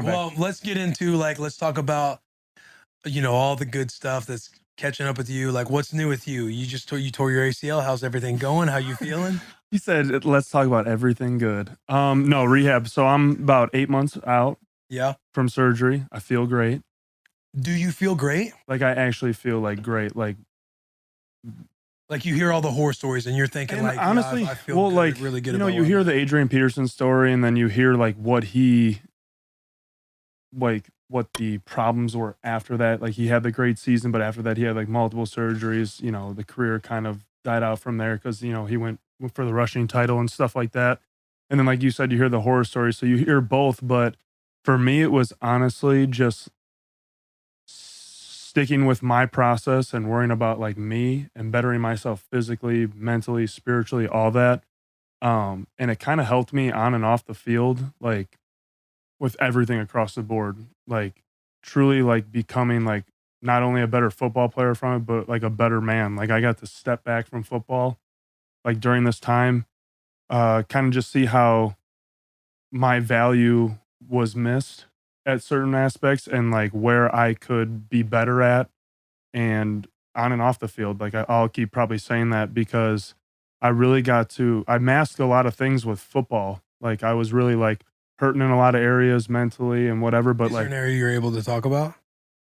Well, let's get into let's talk about all the good stuff that's catching up with you. Like, what's new with you? You tore your ACL. How's everything going? How you feeling? He said, let's talk about everything good. No, rehab. So I'm about 8 months out Yeah. from surgery. I feel great. Do you feel great? Like, I actually feel like great. Like you hear all the horror stories and you're thinking and like, honestly, yeah, I feel well, good, like, really good. you hear the Adrian Peterson story, and then you hear like what the problems were after that. Like, he had the great season, but after that he had like multiple surgeries. The career kind of died out from there because he went for the rushing title and stuff like that. And then, like you said, you hear the horror stories, so you hear both. But for me, it was honestly just sticking with my process and worrying about like me and bettering myself physically, mentally, spiritually, all that. And it kind of helped me on and off the field, like with everything across the board, like truly like becoming like not only a better football player from it, but like a better man. Like, I got to step back from football like during this time, kind of just see how my value was missed at certain aspects and like where I could be better at, and on and off the field. Like, I'll keep probably saying that because I masked a lot of things with football. Like, I was really like hurting in a lot of areas mentally and whatever. But Is there like, an area you're able to talk about?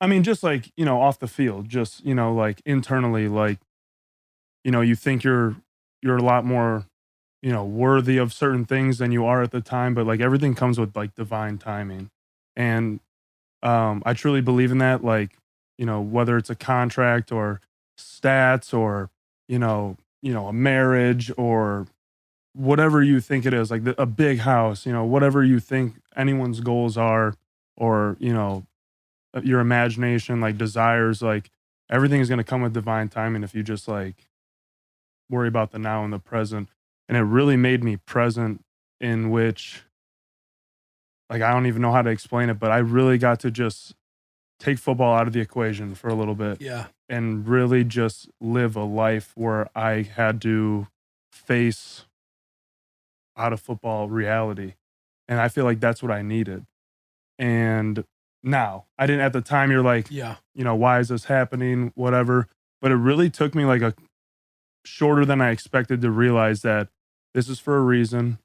I mean, just like, off the field, just, like internally, like, you think you're a lot more, worthy of certain things than you are at the time, but like everything comes with like divine timing. And I truly believe in that. Like, whether it's a contract or stats or, a marriage or whatever you think it is, like a big house, whatever you think anyone's goals are, or, your imagination, like desires, like everything is going to come with divine timing if you just like worry about the now and the present. And it really made me present, in which, like, I don't even know how to explain it, but I really got to just take football out of the equation for a little bit Yeah. and really just live a life where I had to face out of football reality. And I feel like that's what I needed. And now, I didn't at the time, you're like, Yeah. why is this happening? Whatever. But it really took me like a shorter than I expected to realize that this is for a reason.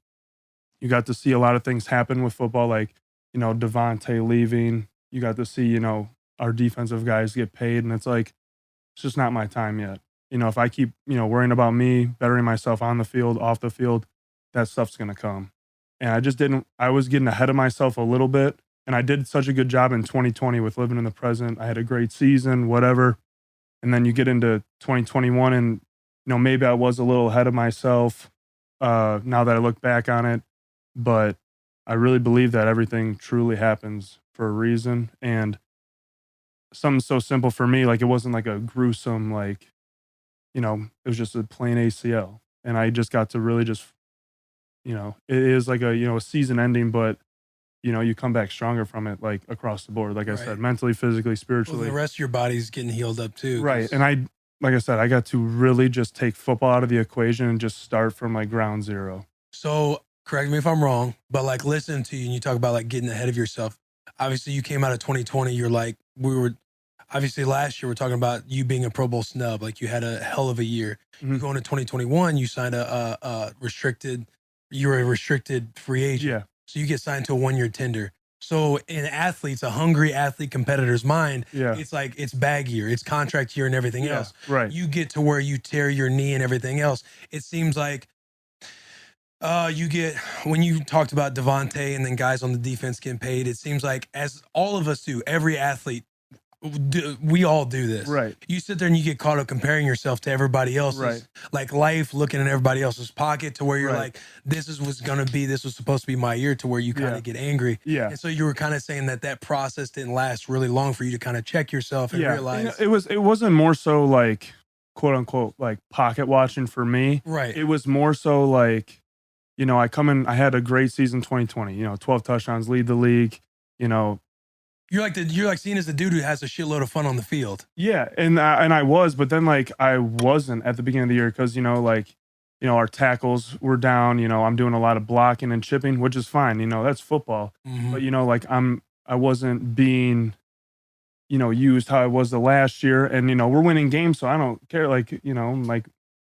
You got to see a lot of things happen with football, like, Devontae leaving. You got to see, our defensive guys get paid. And it's like, it's just not my time yet. If I keep, worrying about me, bettering myself on the field, off the field, that stuff's going to come. And I was getting ahead of myself a little bit. And I did such a good job in 2020 with living in the present. I had a great season, whatever. And then you get into 2021 and, maybe I was a little ahead of myself now that I look back on it. But I really believe that everything truly happens for a reason. And something so simple for me, like, it wasn't like a gruesome, like, it was just a plain ACL. And I just got to really just, it is like a season ending, but you come back stronger from it, like across the board. Like I said, mentally, physically, Well, spiritually. the rest of your body's getting healed up too. Right. And like I said, I got to really just take football out of the equation and just start from like ground zero. So correct me if I'm wrong, but like listening to you and you talk about like getting ahead of yourself. Obviously, you came out of 2020. You're like, obviously last year we're talking about you being a Pro Bowl snub. Like, you had a hell of a year. You go into 2021, you signed you're a restricted free agent. Yeah. So you get signed to a 1-year tender. So in athletes, a hungry athlete competitor's mind, Yeah. it's like it's bag year, it's contract year and everything else. Right. You get to where you tear your knee and everything else. It seems like you get, when you talked about Devontae and then guys on the defense getting paid, it seems like, as all of us do, every athlete, we all do this. Right. You sit there and you get caught up comparing yourself to everybody else's, Right. like life, looking at everybody else's pocket, to where you're Right. like, this was supposed to be my year, to where you kind of get angry. Yeah. And so you were kind of saying that process didn't last really long for you to kind of check yourself and realize. It wasn't more so like, quote unquote, like pocket watching for me. Right. It was more so like, I had a great season 2020, 12 touchdowns, lead the league, You're like seen as the dude who has a shitload of fun on the field. Yeah, and I was, but then like I wasn't at the beginning of the year because our tackles were down. I'm doing a lot of blocking and chipping, which is fine. That's football. Mhm. But like I wasn't being, used how I was the last year. And, we're winning games, so I don't care. Like, like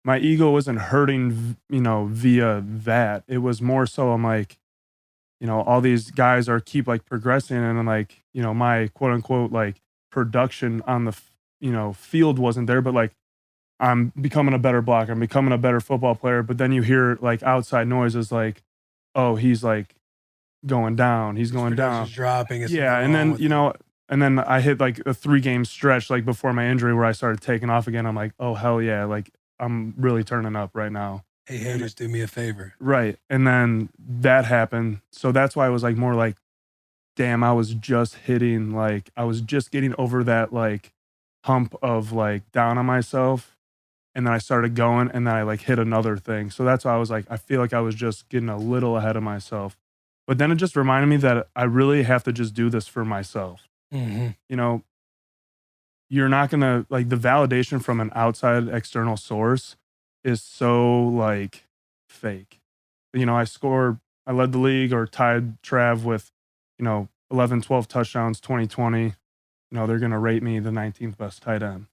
my ego wasn't hurting, via that. It was more so I'm like, all these guys are keep like progressing and I'm like, my quote unquote like production on the, field wasn't there, but like I'm becoming a better blocker. I'm becoming a better football player. But then you hear like outside noises like, oh, he's like going down. He's His going down. production's dropping. It's Yeah. something And wrong then, with it. and then I hit like a 3-game stretch like before my injury where I started taking off again. I'm like, oh, hell yeah. Like I'm really turning up right now. Hey, haters, do me a favor. Right. And then that happened. So that's why I was like more like, damn, I was just hitting, like, I was just getting over that like hump of like down on myself. And then I started going and then I like hit another thing. So that's why I was like, I feel like I was just getting a little ahead of myself. But then it just reminded me that I really have to just do this for myself. Mm-hmm. You're not going to like the validation from an outside external source is so like fake. I led the league or tied Trav with, 11, 12 touchdowns, 2020. They're going to rate me the 19th best tight end.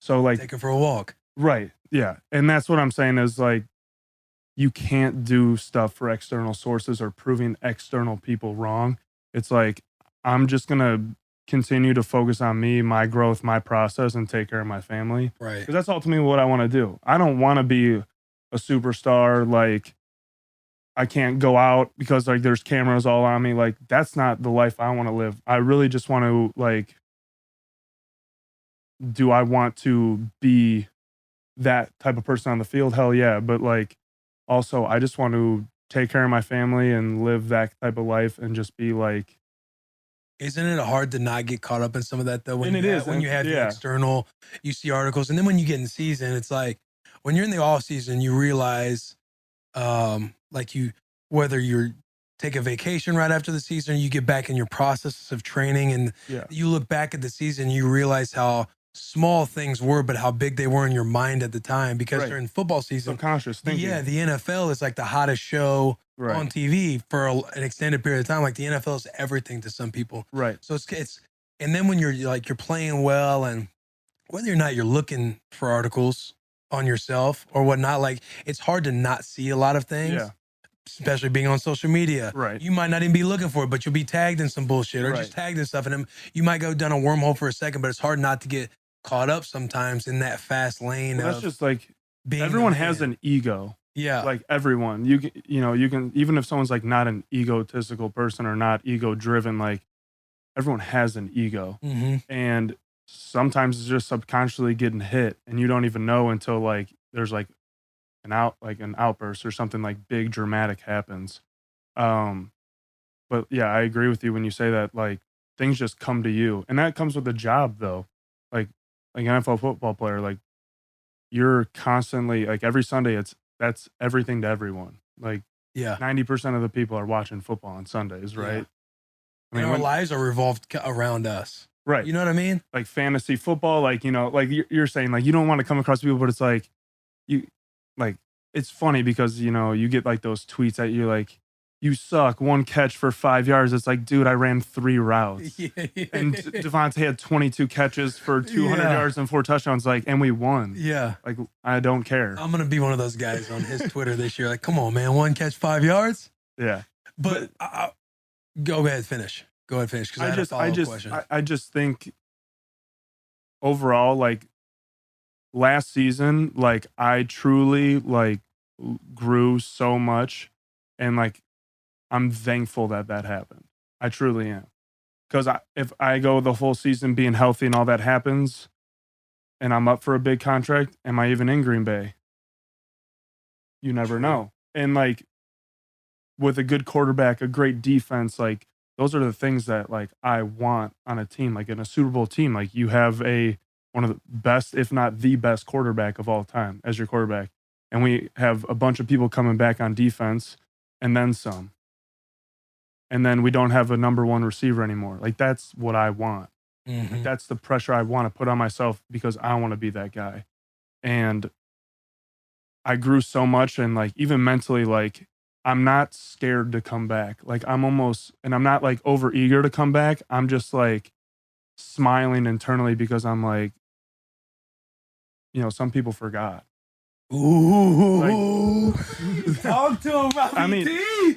So like, Take it for a walk. right. Yeah. And that's what I'm saying is like, you can't do stuff for external sources or proving external people wrong. It's like, I'm just going to continue to focus on me, my growth, my process, and take care of my family. Right. Because that's ultimately what I want to do. I don't want to be a superstar. Like, I can't go out because like there's cameras all on me. Like, that's not the life I want to live. I really just want to like, do I want to be that type of person on the field? Hell yeah. But like, also, I just want to take care of my family and live that type of life and just be like. Isn't it hard to not get caught up in some of that though? When And when you have the external, you see articles, and then when you get in season, it's like when you're in the off season, you realize, like whether you're take a vacation right after the season, or you get back in your process of training, and Yeah. you look back at the season, you realize how small things were, but how big they were in your mind at the time. Because Right. during football season, Subconscious thinking. yeah, the NFL is like the hottest show Right. on TV for an extended period of time. Like the NFL is everything to some people. Right. So and then when you're playing well, and whether or not you're looking for articles on yourself or whatnot, like it's hard to not see a lot of things. Yeah. Especially being on social media. Right. You might not even be looking for it, but you'll be tagged in some bullshit or just tagged in stuff. And then you might go down a wormhole for a second, but it's hard not to get caught up sometimes in that fast lane. Well, that's just like being everyone has an ego. Yeah. Like everyone, you can, even if someone's like not an egotistical person or not ego driven, like everyone has an ego. Mm-hmm. And sometimes it's just subconsciously getting hit and you don't even know until like there's like an outburst or something like big dramatic happens. But yeah, I agree with you when you say that like things just come to you, and that comes with a job though. Like an NFL football player, like you're constantly like every Sunday that's everything to everyone. Like 90% of the people are watching football on Sundays, right? I mean, our lives are revolved around us. Right. You know what I mean? Like fantasy football, like, like you're saying, like, you don't want to come across people, but it's like, it's funny because, you get like those tweets that you're like, you suck, 1 catch for 5 yards. It's like, dude, I ran 3 routes. And Devontae had 22 catches for 200 yards and 4 touchdowns, like, and we won. Yeah. Like, I don't care. I'm going to be one of those guys on his Twitter this year. Like, come on, man, 1 catch, 5 yards? Yeah. But go ahead, finish. Go ahead, finish. Because I had a follow-up question. I just think overall, like, last season, like, I truly, like, grew so much. And, like, I'm thankful that happened. I truly am. Because if I go the whole season being healthy and all that happens, and I'm up for a big contract, am I even in Green Bay? You never know. And, like, with a good quarterback, a great defense, like, those are the things that, like, I want on a team. Like, in a Super Bowl team, like, you have one of the best, if not the best quarterback of all time as your quarterback. And we have a bunch of people coming back on defense and then some. And then we don't have a number 1 receiver anymore. Like, that's what I want. Mm-hmm. Like, that's the pressure I want to put on myself because I want to be that guy. And I grew so much, and like even mentally, like I'm not scared to come back. Like I'm almost, and I'm not like over eager to come back. I'm just like smiling internally because I'm like, some people forgot. Ooh, talk to him, Robbie I mean, T.